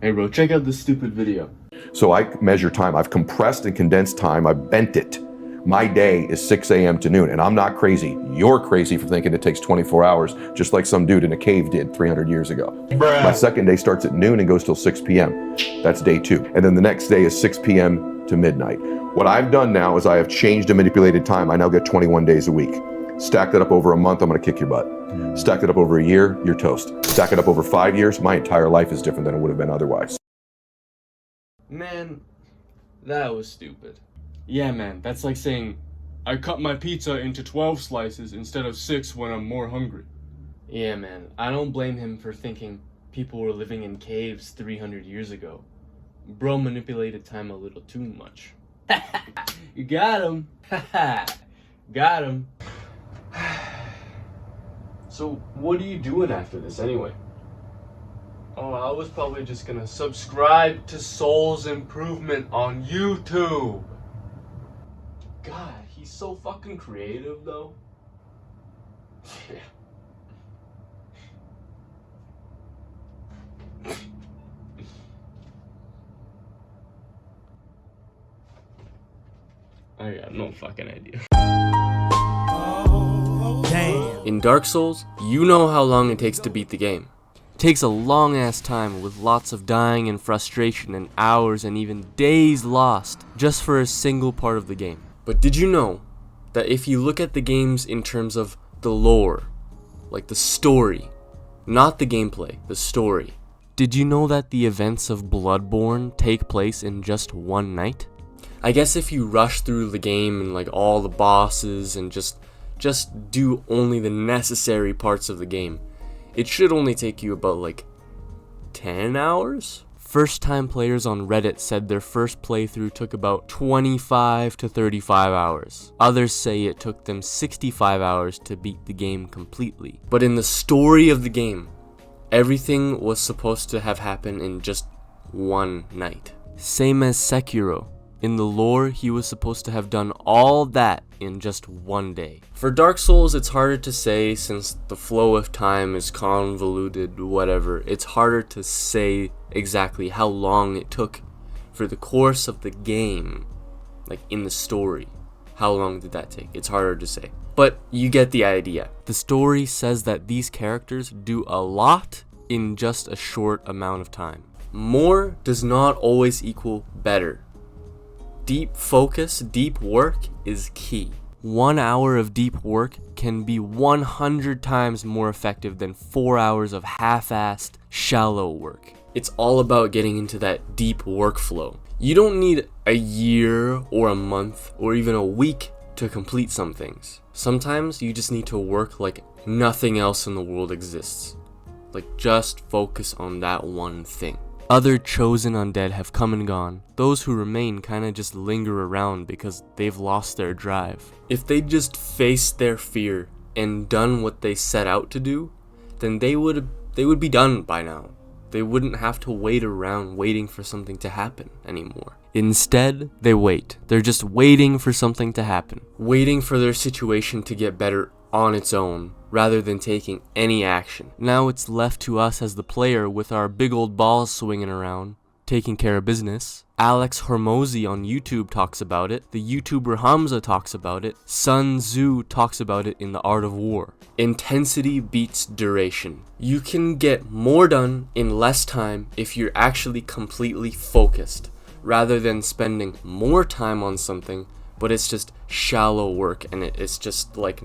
Hey bro, check out this stupid video. So I measure time. I've compressed and condensed time. I've bent it. My day is 6 a.m. to noon, and I'm not crazy. You're crazy for thinking it takes 24 hours, just like some dude in a cave did 300 years ago. Bruh. My second day starts at noon and goes till 6 p.m. That's day 2. And then the next day is 6 p.m. to midnight. What I've done now is I have changed and manipulated time. I now get 21 days a week. Stack that up over a month, I'm gonna kick your butt. Stack it up over a year, you're toast. Stack it up over 5 years, my entire life is different than it would have been otherwise. Man, that was stupid. Yeah man, that's like saying, I cut my pizza into 12 slices instead of 6 when I'm more hungry. Yeah man, I don't blame him for thinking people were living in caves 300 years ago. Bro manipulated time a little too much. You got him. Got him. So what are you doing after this anyway? Oh, I was probably just gonna subscribe to Soul's Improvement on YouTube. God, he's so fucking creative though. Yeah. I got no fucking idea. Damn. In Dark Souls, you know how long it takes to beat the game. It takes a long ass time with lots of dying and frustration and hours and even days lost just for a single part of the game. But did you know that if you look at the games in terms of the lore, like the story, not the gameplay, the story, did you know that the events of Bloodborne take place in just one night? I guess if you rush through the game and like all the bosses and just do only the necessary parts of the game, it should only take you about like 10 hours? First time players on Reddit said their first playthrough took about 25 to 35 hours. Others say it took them 65 hours to beat the game completely. But in the story of the game, everything was supposed to have happened in just one night. Same as Sekiro. In the lore, he was supposed to have done all that in just one day. For Dark Souls, it's harder to say since the flow of time is convoluted, whatever. It's harder to say exactly how long it took for the course of the game, like in the story. How long did that take? It's harder to say. But you get the idea. The story says that these characters do a lot in just a short amount of time. More does not always equal better. Deep focus, deep work is key. 1 hour of deep work can be 100 times more effective than 4 hours of half-assed, shallow work. It's all about getting into that deep workflow. You don't need a year or a month or even a week to complete some things. Sometimes you just need to work like nothing else in the world exists. Like just focus on that one thing. Other chosen undead have come and gone. Those who remain kinda just linger around because they've lost their drive. If they just faced their fear and done what they set out to do, then they would be done by now. They wouldn't have to wait around waiting for something to happen anymore. Instead, they wait. They're just waiting for something to happen. Waiting for their situation to get better on its own, rather than taking any action. Now it's left to us as the player with our big old balls swinging around, taking care of business. Alex Hormozy on YouTube talks about it, the YouTuber Hamza talks about it, Sun Tzu talks about it in The Art of War. Intensity beats duration. You can get more done in less time if you're actually completely focused, rather than spending more time on something, but it's just shallow work and it's just like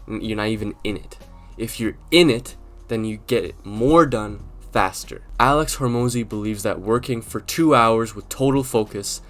you're not even in it. If you're in it, then you get it more done faster. Alex Hormozy believes that working for 2 hours with total focus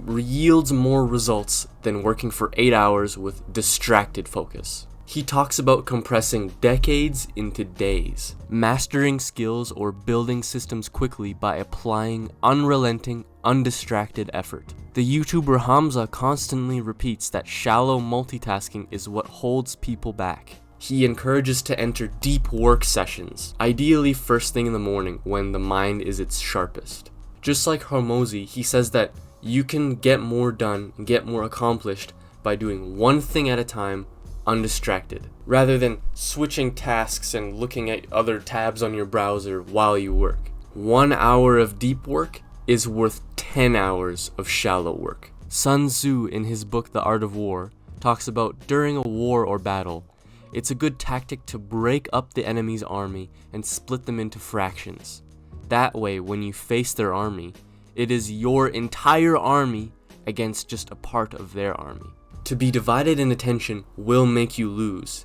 yields more results than working for 8 hours with distracted focus. He talks about compressing decades into days, mastering skills or building systems quickly by applying unrelenting, undistracted effort. The YouTuber Hamza constantly repeats that shallow multitasking is what holds people back. He encourages to enter deep work sessions, ideally first thing in the morning when the mind is its sharpest. Just like Hormozy, he says that you can get more done and get more accomplished by doing one thing at a time, undistracted, rather than switching tasks and looking at other tabs on your browser while you work. 1 hour of deep work is worth 10 hours of shallow work. Sun Tzu, in his book The Art of War, talks about during a war or battle, it's a good tactic to break up the enemy's army and split them into fractions. That way, when you face their army, it is your entire army against just a part of their army. To be divided in attention will make you lose.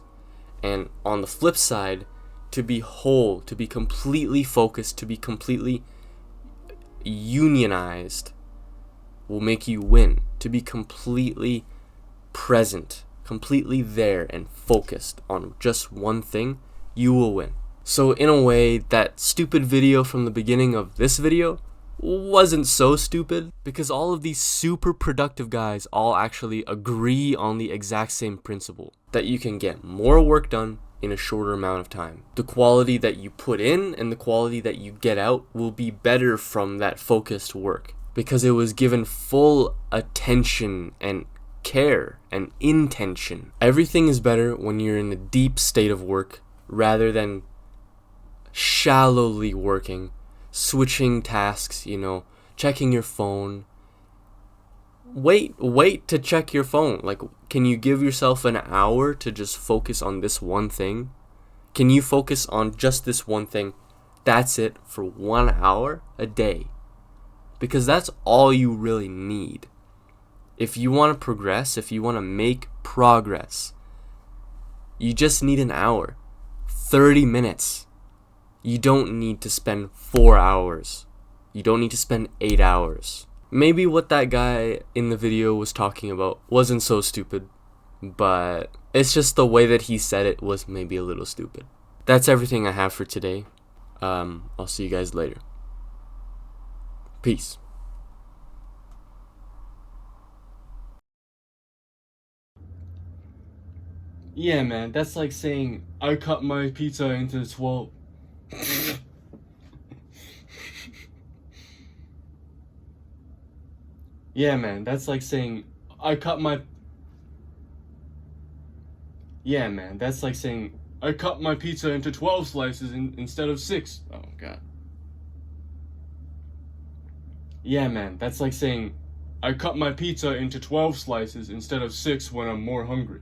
And on the flip side, to be whole, to be completely focused, to be completely unionized will make you win. To be completely present, completely there and focused on just one thing, you will win. So in a way, that stupid video from the beginning of this video wasn't so stupid, because all of these super productive guys all actually agree on the exact same principle, that you can get more work done in a shorter amount of time. The quality that you put in and the quality that you get out will be better from that focused work, because it was given full attention and care and intention. Everything is better when you're in a deep state of work rather than shallowly working, switching tasks, checking your phone. Wait to check your phone. Like, can you give yourself an hour to just focus on this one thing? Can you focus on just this one thing? That's it for 1 hour a day. Because that's all you really need. If you want to progress, if you want to make progress, you just need an hour, 30 minutes. You don't need to spend 4 hours. You don't need to spend 8 hours. Maybe what that guy in the video was talking about wasn't so stupid, but it's just the way that he said it was maybe a little stupid. That's everything I have for today. I'll see you guys later. Peace. Yeah, man, that's like saying I cut my pizza into 12. Yeah, man, that's like saying I cut my. Yeah, man, that's like saying I cut my pizza into 12 slices instead of 6. Oh, God. Yeah, man, that's like saying I cut my pizza into 12 slices instead of 6 when I'm more hungry.